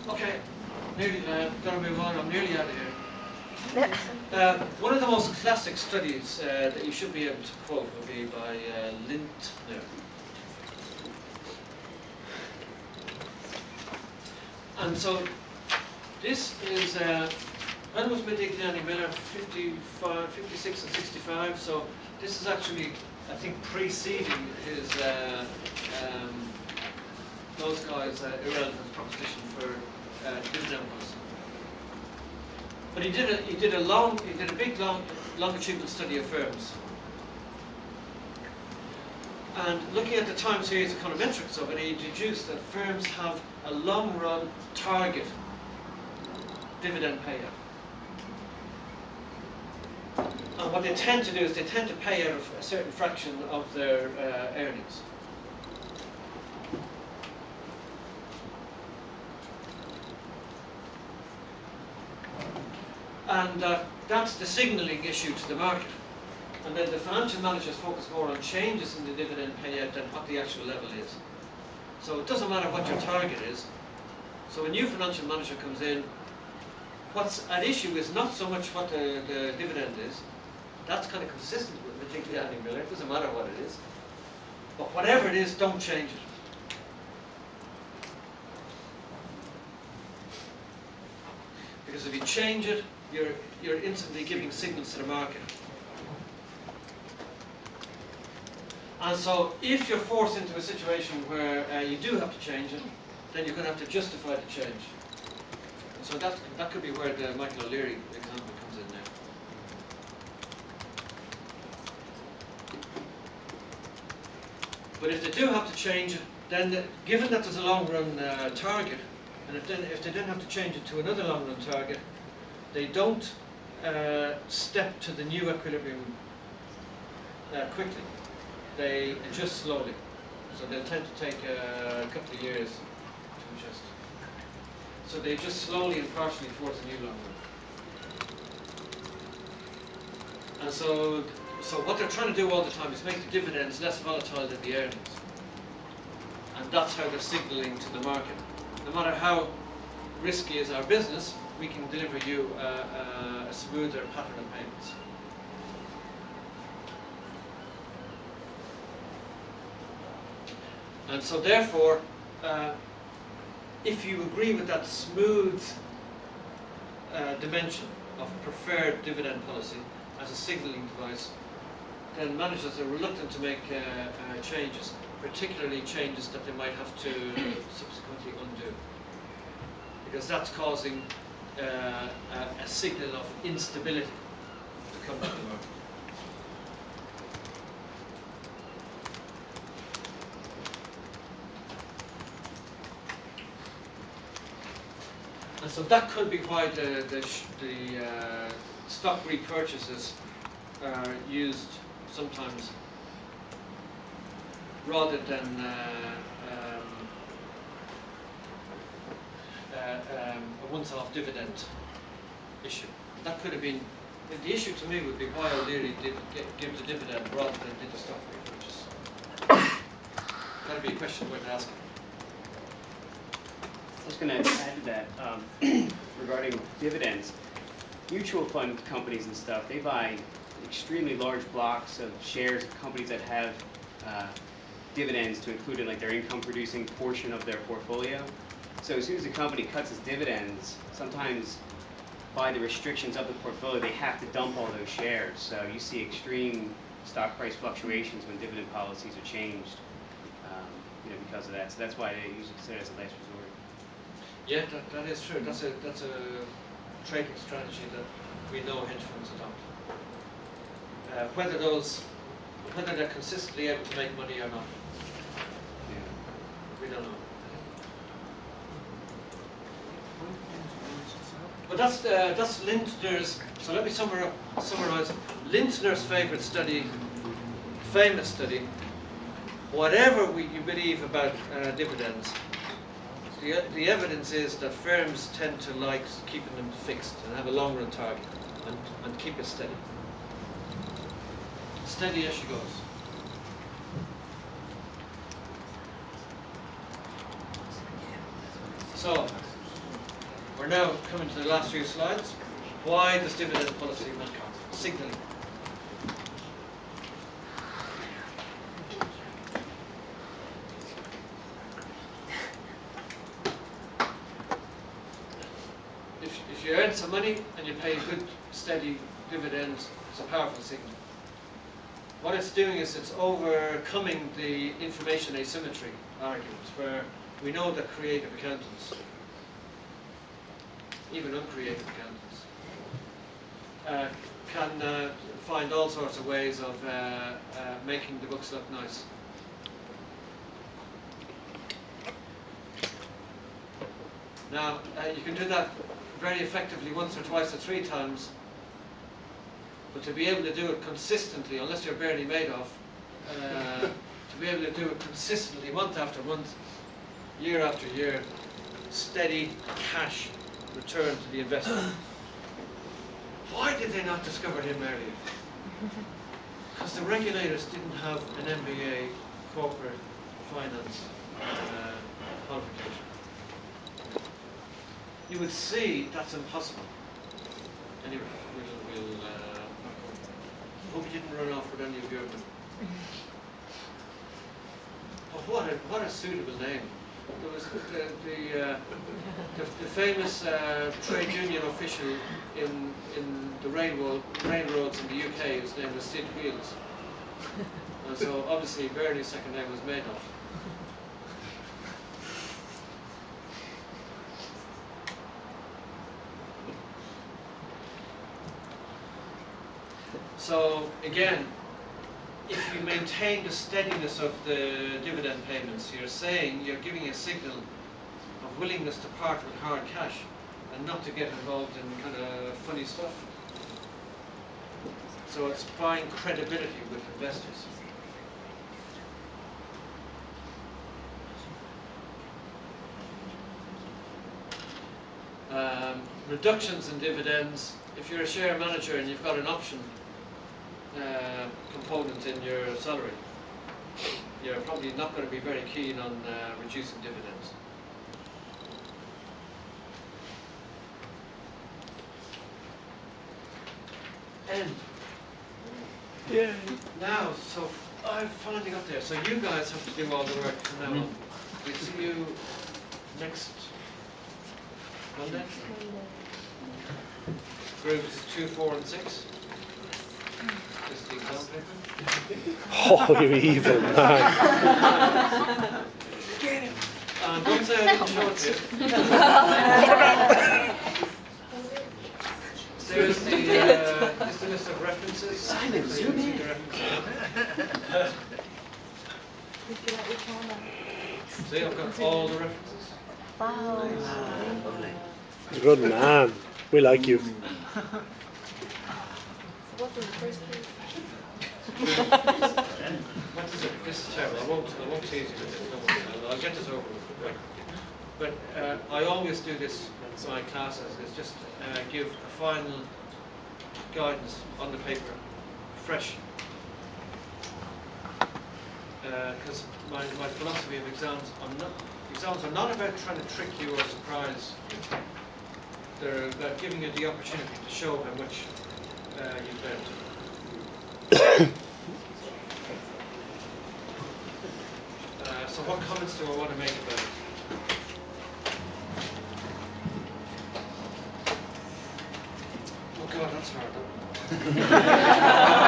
Okay, nearly gotta move on. I'm nearly out of here. One of the most classic studies that you should be able to quote will be by Lintner. And so this is when was Modigliani Miller? 55, 56 and 65. So this is actually, I think, preceding his those guys' irrelevant proposition for dividend policy. But he did a big longitudinal study of firms, and looking at the time series econometrics of it, he deduced that firms have a long run target dividend payout. And what they tend to do is they tend to pay out a certain fraction of their earnings. And that's the signalling issue to the market. And then the financial managers focus more on changes in the dividend payout than what the actual level is. So it doesn't matter what your target is. So a new financial manager comes in, what's at issue is not so much what the dividend is. That's kind of consistent with Modigliani Miller. It doesn't matter what it is. But whatever it is, don't change it. Because if you change it, you're instantly giving signals to the market. And so if you're forced into a situation where you do have to change it, then you're going to have to justify the change. And so that could be where the Michael O'Leary example comes in there. But if they do have to change it, then given that there's a long-run target, and if they then have to change it to another long-run target, they don't step to the new equilibrium quickly. They adjust slowly. So they'll tend to take a couple of years to adjust. So they adjust slowly and partially towards a new long run. And so what they're trying to do all the time is make the dividends less volatile than the earnings. And that's how they're signaling to the market. No matter how risky is our business, we can deliver you a smoother pattern of payments. And so therefore, if you agree with that smooth dimension of preferred dividend policy as a signaling device, then managers are reluctant to make changes, particularly changes that they might have to subsequently undo, because that's causing a signal of instability to come to the market. And so that could be why the stock repurchases are used sometimes rather than a once-off dividend issue. And that could have been, the issue to me would be why O'Leary did give the dividend rather than did the stock repurchase. That'd be a question worth asking. I was going to add to that regarding dividends. Mutual fund companies and stuff, they buy extremely large blocks of shares of companies that have dividends to include in like their income producing portion of their portfolio. So as soon as a company cuts its dividends, sometimes by the restrictions of the portfolio, they have to dump all those shares. So you see extreme stock price fluctuations when dividend policies are changed, because of that. So that's why they usually consider it as a last resort. Yeah, that is true. That's a trading strategy that we know hedge funds adopt. Whether they're consistently able to make money or not, Yeah. we don't know. What page did you say? But that's Lintner's. So let me summarize. Lintner's famous study. Whatever you believe about dividends, the evidence is that firms tend to like keeping them fixed and have a long run target and keep it steady. Steady as she goes. So we're now coming to the last few slides. Why does dividend policy matter? Signalling. If you earn some money and you pay good, steady dividends, it's a powerful signal. What it's doing is it's overcoming the information asymmetry argument, where we know that creative accountants, even uncreative accountants, can find all sorts of ways of making the books look nice. Now, you can do that very effectively once or twice or 3 times, but to be able to do it consistently, unless you're Bernie Madoff, to be able to do it consistently month after month, year after year, steady cash return to the investor. Why did they not discover him earlier? Because the regulators didn't have an MBA corporate finance qualification. You would see that's impossible. Anyway, we'll not go. I hope you didn't run off with any of your money. Oh, what a suitable name. There was the famous trade union official in the railroads in the UK. His name was Sid Wheels. And so obviously Bernie's second name was Madoff. So again, if you maintain the steadiness of the dividend payments, you're giving a signal of willingness to part with hard cash and not to get involved in kind of funny stuff. So it's buying credibility with investors. Reductions in dividends. If you're a share manager and you've got an option component in your salary, you're probably not going to be very keen on reducing dividends. End. Yeah. Now, so I've finally got there. So you guys have to do all the work from now on. We'll see you next Monday. Groups 2, 4 and 6. This is the exam paper. Oh, you evil man. And don't say I didn't show it to you. There's the list of references. Simon, So you zoom can see in. the references. See, I've got all the references. Wow. Lovely. Good man. We like you. So what's on the first page? What is it? This is terrible. I won't tease you with this. Don't worry. I'll get this over with quite quickly. But I always do this in my classes, is just give a final guidance on the paper, fresh. Because my philosophy of exams are not about trying to trick you or surprise you. They're about giving you the opportunity to show how much you've learned. So what comments do I want to make about it? Oh God, that's hard, that one.